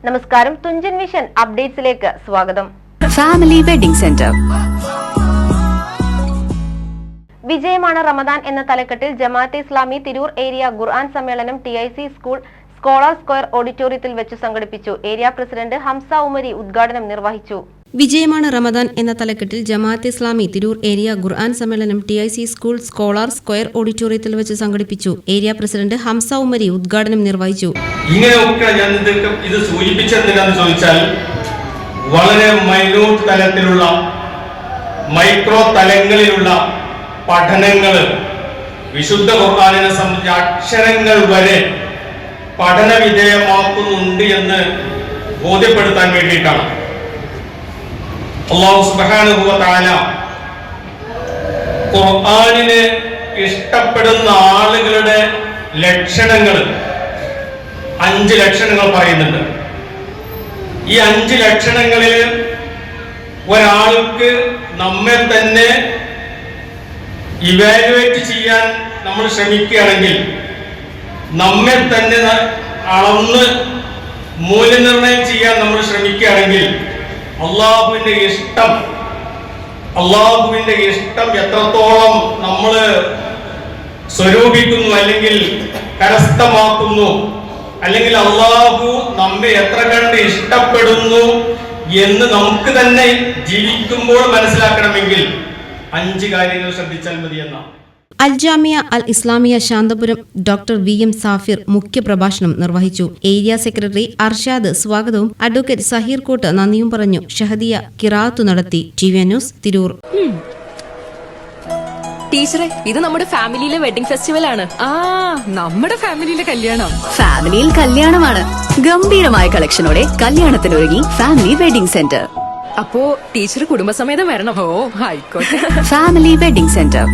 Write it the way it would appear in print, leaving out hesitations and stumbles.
നമസ്കാരം, തുഞ്ചൻ വിഷൻ അപ്ഡേറ്റ്സിലേക്ക് സ്വാഗതം. Family wedding centre. വിജയമാണ് റമദാൻ എന്ന തലക്കെട്ടിൽ ജമാഅത്തെ ഇസ്ലാമി തിരൂർ ഏരിയ ഖുർആൻ സമ്മേളനം TIC സ്കൂൾ സ്കോളർ സ്ക്വയർ ഓഡിറ്റോറിയത്തിൽ വെച്ച് സംഘടിപ്പിച്ചു. ഏരിയ പ്രസിഡന്റ് ഹംസ ഉമരി ഉദ്ഘാടനം നിർവഹിച്ചു. വിജയമാണ് റമദാൻ എന്ന തലക്കെട്ടിൽ ജമാഅത്തെ ഇസ്ലാമി തിരൂർ ഏരിയ ഖുർആൻ സമ്മേളനം TIC സ്കൂൾ സ്കോളർ സ്ക്വയർ ഓഡിറ്റോറിയത്തിൽ വെച്ച് സംഘടിപ്പിച്ചു. ഏരിയ പ്രസിഡന്റ് ഹംസ ഉമരി ഉദ്ഘാടനം നിർവഹിച്ചു. ഇങ്ങനെയൊക്കെ ഞാൻ ഇത് സൂചിപ്പിച്ചെന്തിനാന്ന് ചോദിച്ചാൽ, വളരെ മൈന്യൂട്ട് തലത്തിലുള്ള മൈക്രോ തലങ്ങളിലുള്ള പഠനങ്ങൾ വിശുദ്ധ ഖുർആനിനെ സംബന്ധിച്ച അക്ഷരങ്ങൾ വരെ പഠന വിധേയമാക്കുന്നുണ്ട് എന്ന് ബോധ്യപ്പെടുത്താൻ വേണ്ടിയിട്ടാണ്. അല്ലാഹു സുബ്ഹാനഹു വ തആല ഖുർആനിനെ ഇഷ്ടപ്പെടുന്ന ആളുകളുടെ ലക്ഷണങ്ങൾ 5 ലക്ഷണങ്ങൾ പറയുന്നുണ്ട്. ഈ 5 ലക്ഷണങ്ങളിൽ ഒരാൾക്ക് നമ്മെ തന്നെ ഇവാലുവേറ്റ് ചെയ്യാൻ നമ്മൾ ശ്രമിക്കുകയാണെങ്കിൽ, നമ്മെ തന്നെ അളന്ന് മൂല്യനിർണയം ചെയ്യാൻ നമ്മൾ ശ്രമിക്കുകയാണെങ്കിൽ, അള്ളാഹുവിന്റെ ഇഷ്ടം എത്രത്തോളം നമ്മൾ സ്വരൂപിക്കുന്നു, അല്ലെങ്കിൽ കരസ്ഥമാക്കുന്നു, അല്ലെങ്കിൽ അള്ളാഹു നമ്മെ എത്ര കണ്ട് ഇഷ്ടപ്പെടുന്നു എന്ന് നമുക്ക് തന്നെ ജീവിക്കുമ്പോൾ മനസ്സിലാക്കണമെങ്കിൽ 5 കാര്യങ്ങൾ ശ്രദ്ധിച്ചാൽ മതിയെന്നാണ്. അൽ ജാമിയ അൽ ഇസ്ലാമിയ ശാന്തപുരം ഡോക്ടർ VM സാഫിർ മുഖ്യപ്രഭാഷണം നിർവഹിച്ചു. ഏരിയ സെക്രട്ടറി അർഷാദ് സ്വാഗതവും അഡ്വക്കേറ്റ് സഹീർ കോട്ട് നന്ദിയും പറഞ്ഞു. ഷഹദിയ ഖിറാഅത്ത് നടത്തി. TV news Tirur. ടീച്ചറെ, ഇത് നമ്മുടെ ഫാമിലിയിലെ വെഡിങ് ഫെസ്റ്റിവൽ ആണ്. നമ്മുടെ ഫാമിലിയിലെ കല്യാണം. ഫാമിലിയിൽ കല്യാണമാണ്. ഗംഭീരമായ കളക്ഷനോടെ കല്യാണത്തിനൊരുങ്ങി ഫാമിലി വെഡിംഗ് സെന്റർ. അപ്പോ ടീച്ചർ കുടുംബസമേതം വരണം. ഓ ആയിക്കോട്ടെ. Family wedding centre.